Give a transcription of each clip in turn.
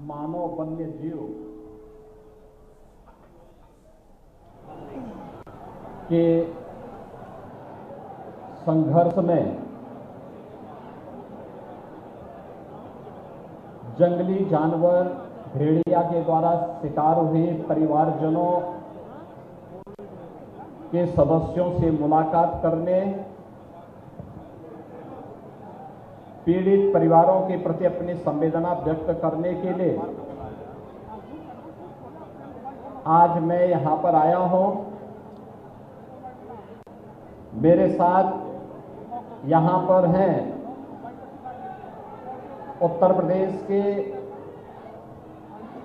मानव वन्य जीव के संघर्ष में जंगली जानवर भेड़िया के द्वारा शिकार हुए परिवारजनों के सदस्यों से मुलाकात करने, पीड़ित परिवारों के प्रति अपनी संवेदना व्यक्त करने के लिए आज मैं यहां पर आया हूं। मेरे साथ यहां पर हैं उत्तर प्रदेश के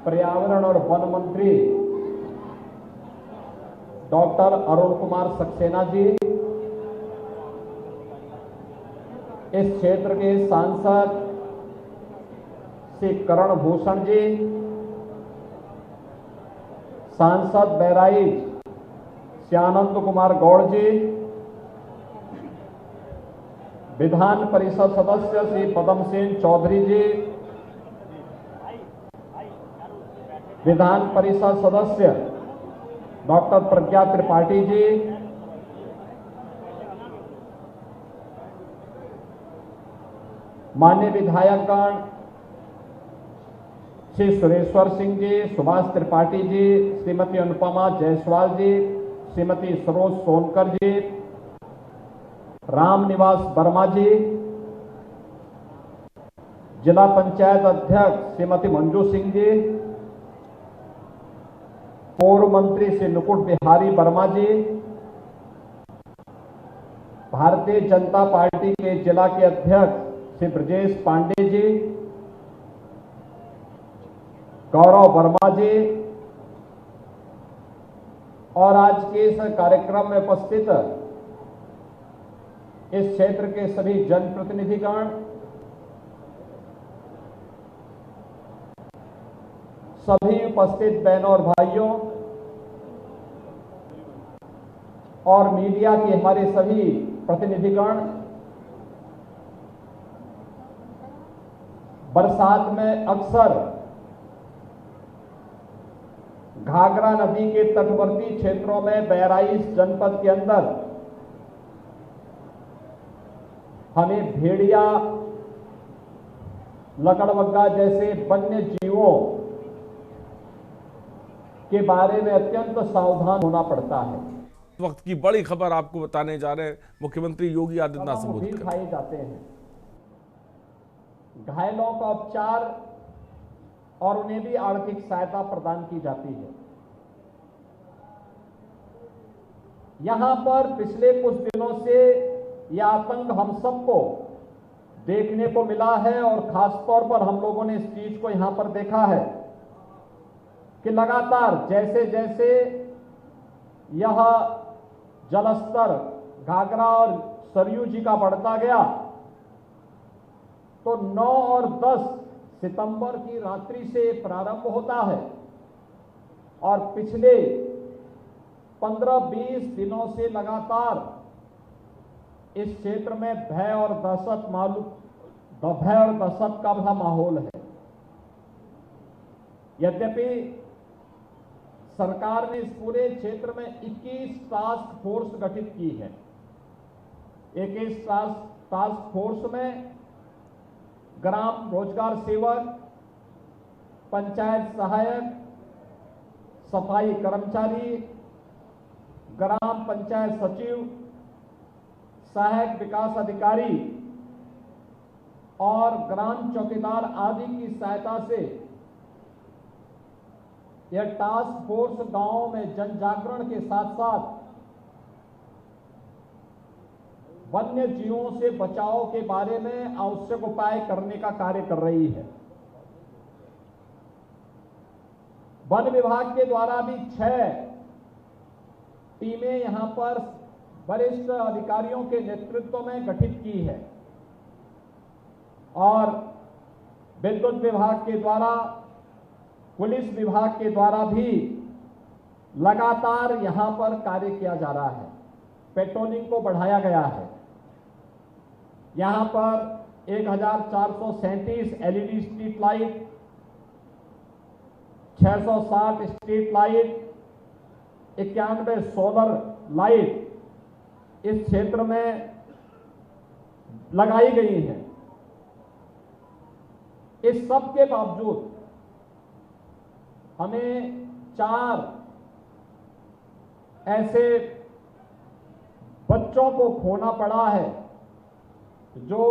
पर्यावरण और वन मंत्री डॉक्टर अरुण कुमार सक्सेना जी, इस क्षेत्र के सांसद श्री करण भूषण जी, सांसद बहराइच श्यानंद कुमार गौड़ जी, विधान परिषद सदस्य श्री पदम सिंह चौधरी जी, विधान परिषद सदस्य डॉक्टर प्रज्ञा त्रिपाठी जी, माननीय विधायकगण श्री सुरेश्वर सिंह जी, सुभाष त्रिपाठी जी, श्रीमती अनुपमा जायसवाल जी, श्रीमती सरोज सोनकर जी, रामनिवास वर्मा जी, जिला पंचायत अध्यक्ष श्रीमती मंजू सिंह जी, पूर्व मंत्री श्री नुकुट बिहारी वर्मा जी, भारतीय जनता पार्टी के जिला के अध्यक्ष श्री ब्रजेश पांडे जी, गौरव वर्मा जी और आज के इस कार्यक्रम में उपस्थित इस क्षेत्र के सभी जनप्रतिनिधिगण, सभी उपस्थित बहनों और भाइयों और मीडिया के हमारे सभी प्रतिनिधिगण, बरसात में अक्सर घाघरा नदी के तटवर्ती क्षेत्रों में बहराइच जनपद के अंदर हमें भेड़िया, लकड़बग्गा जैसे वन्य जीवों के बारे में अत्यंत सावधान होना पड़ता है। इस वक्त की बड़ी खबर आपको बताने जा रहे हैं। मुख्यमंत्री योगी आदित्यनाथ संबोधित खाए जाते हैं, घायलों का उपचार और उन्हें भी आर्थिक सहायता प्रदान की जाती है। यहां पर पिछले कुछ दिनों से यह आतंक हम सबको देखने को मिला है और खास तौर पर हम लोगों ने इस चीज को यहां पर देखा है कि लगातार जैसे जैसे यह जलस्तर घाघरा और सरयू जी का बढ़ता गया तो 9 और 10 सितंबर की रात्रि से प्रारंभ होता है और पिछले 15-20 दिनों से लगातार इस क्षेत्र में भय और दहशत का बड़ा माहौल है। यद्यपि सरकार ने इस पूरे क्षेत्र में 21 टास्क फोर्स गठित की है। 21 टास्क फोर्स में ग्राम रोजगार सेवक, पंचायत सहायक, सफाई कर्मचारी, ग्राम पंचायत सचिव, सहायक विकास अधिकारी और ग्राम चौकीदार आदि की सहायता से यह टास्क फोर्स गांवों में जन जागरण के साथ साथ वन्य जीवों से बचाव के बारे में आवश्यक उपाय करने का कार्य कर रही है। वन विभाग के द्वारा भी 6 टीमें यहां पर वरिष्ठ अधिकारियों के नेतृत्व में गठित की है और विद्युत विभाग के द्वारा, पुलिस विभाग के द्वारा भी लगातार यहां पर कार्य किया जा रहा है। पेट्रोलिंग को बढ़ाया गया है। यहां पर 1437 LED street light, 660 street light, 91 solar light इस क्षेत्र में लगाई गई हैं। इस सब के बावजूद हमें 4 ऐसे बच्चों को खोना पड़ा है जो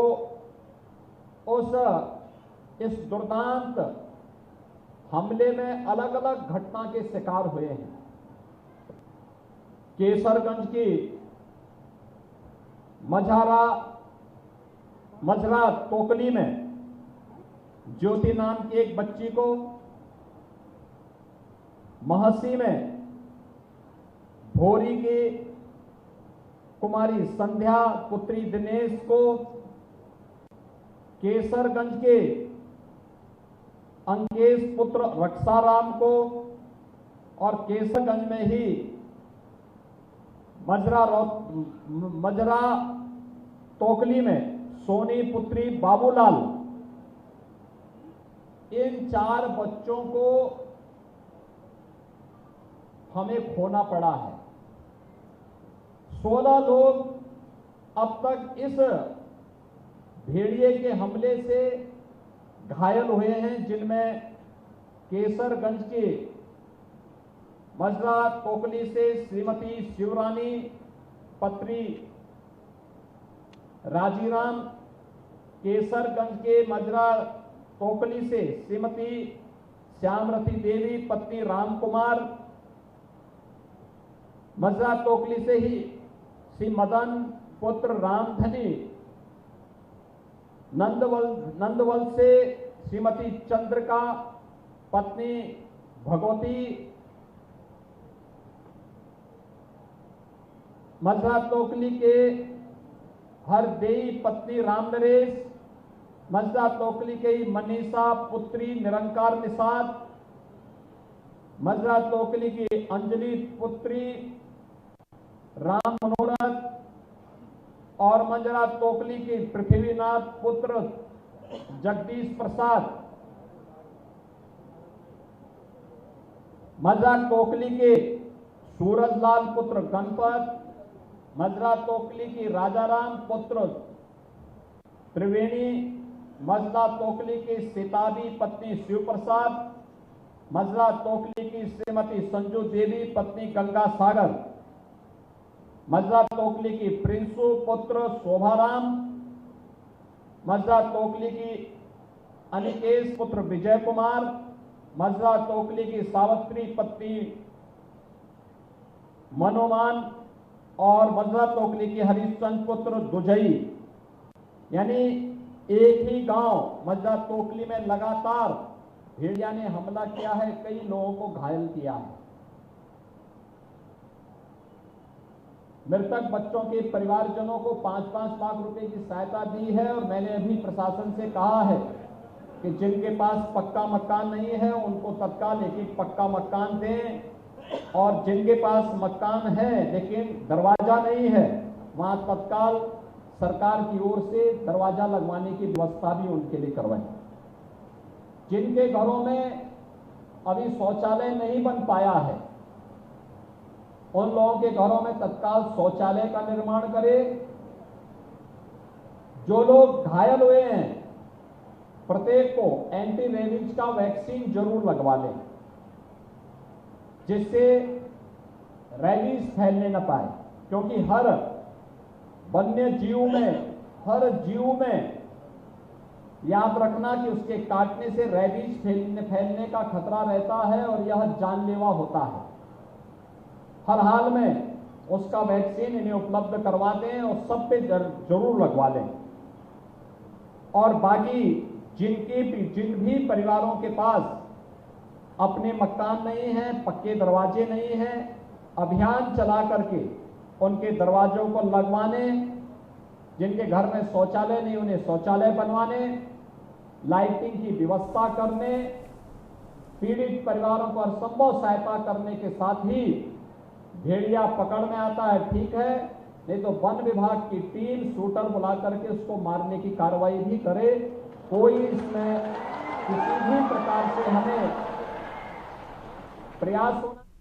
इस दुर्दांत हमले में अलग अलग घटना के शिकार हुए हैं। केसरगंज की मझरा तोकली में ज्योति नाम की एक बच्ची को, महसी में भोरी की कुमारी संध्या पुत्री दिनेश को, केसरगंज के अंकेश पुत्र रक्षाराम को और केसरगंज में ही मजरा तोकली में सोनी पुत्री बाबूलाल, इन 4 बच्चों को हमें खोना पड़ा है। 16 लोग अब तक इस भेड़िए के हमले से घायल हुए हैं, जिनमें केसरगंज के मजरा तोकली से श्रीमती शिवरानी पत्री राजीराम, केसरगंज के मजरा तोकली से श्रीमती श्यामरती देवी पत्नी रामकुमार, मजरा तोकली से ही श्री मदन पुत्र रामधनी, नंदवल से श्रीमती चंद्रिका पत्नी भगवती, मजरा तोकली के हरदेई पत्नी रामनरेश, मजरा तोकली के मनीषा पुत्री निरंकार निषाद, मजरा तोकली की अंजलि पुत्री राम मनोरथ और मजरा तोकली की पृथ्वीनाथ पुत्र जगदीश प्रसाद, मजरा तोकली के सूरजलाल पुत्र गणपत, मजरा तोकली की राजाराम पुत्र त्रिवेणी, मजरा तोकली की सीताबी पत्नी शिव प्रसाद, मजरा तोकली की श्रीमती संजू देवी पत्नी गंगा सागर, मजरा तोकली की प्रिंसु पुत्र शोभाराम, मजरा तोकली की अनिकेश पुत्र विजय कुमार, मजरा तोकली की सावित्री पत्नी मनोमान और मजरा तोकली की हरिश्चंद्र पुत्र दुजई। यानी एक ही गांव मजरा तोकली में लगातार भेड़िया ने हमला किया है, कई लोगों को घायल किया है। मृतक बच्चों के परिवारजनों को 5-5 लाख रुपए की सहायता दी है और मैंने अभी प्रशासन से कहा है कि जिनके पास पक्का मकान नहीं है उनको तत्काल एक पक्का मकान दें, और जिनके पास मकान है लेकिन दरवाजा नहीं है वहां तत्काल सरकार की ओर से दरवाजा लगवाने की व्यवस्था भी उनके लिए करवाएं। जिनके घरों में अभी शौचालय नहीं बन पाया है उन लोगों के घरों में तत्काल शौचालय का निर्माण करें। जो लोग घायल हुए हैं प्रत्येक को एंटी रेबीज का वैक्सीन जरूर लगवा लें, जिससे रेबीज फैलने न पाए, क्योंकि हर वन्य जीव में, हर जीव में याद रखना कि उसके काटने से रेबीज फैलने का खतरा रहता है और यह जानलेवा होता है। हर हाल में उसका वैक्सीन इन्हें उपलब्ध करवा दें और सब पे जरूर लगवा लें। और बाकी जिन भी परिवारों के पास अपने मकान नहीं है, पक्के दरवाजे नहीं हैं, अभियान चला करके उनके दरवाजों को लगवाने, जिनके घर में शौचालय नहीं उन्हें शौचालय बनवाने, लाइटिंग की व्यवस्था करने, पीड़ित परिवारों को हरसंभव सहायता करने के साथ ही भेड़िया पकड़ में आता है ठीक है, नहीं तो वन विभाग की टीम शूटर बुला करके उसको मारने की कार्रवाई भी करे। कोई इसमें किसी भी प्रकार से हमें प्रयास होना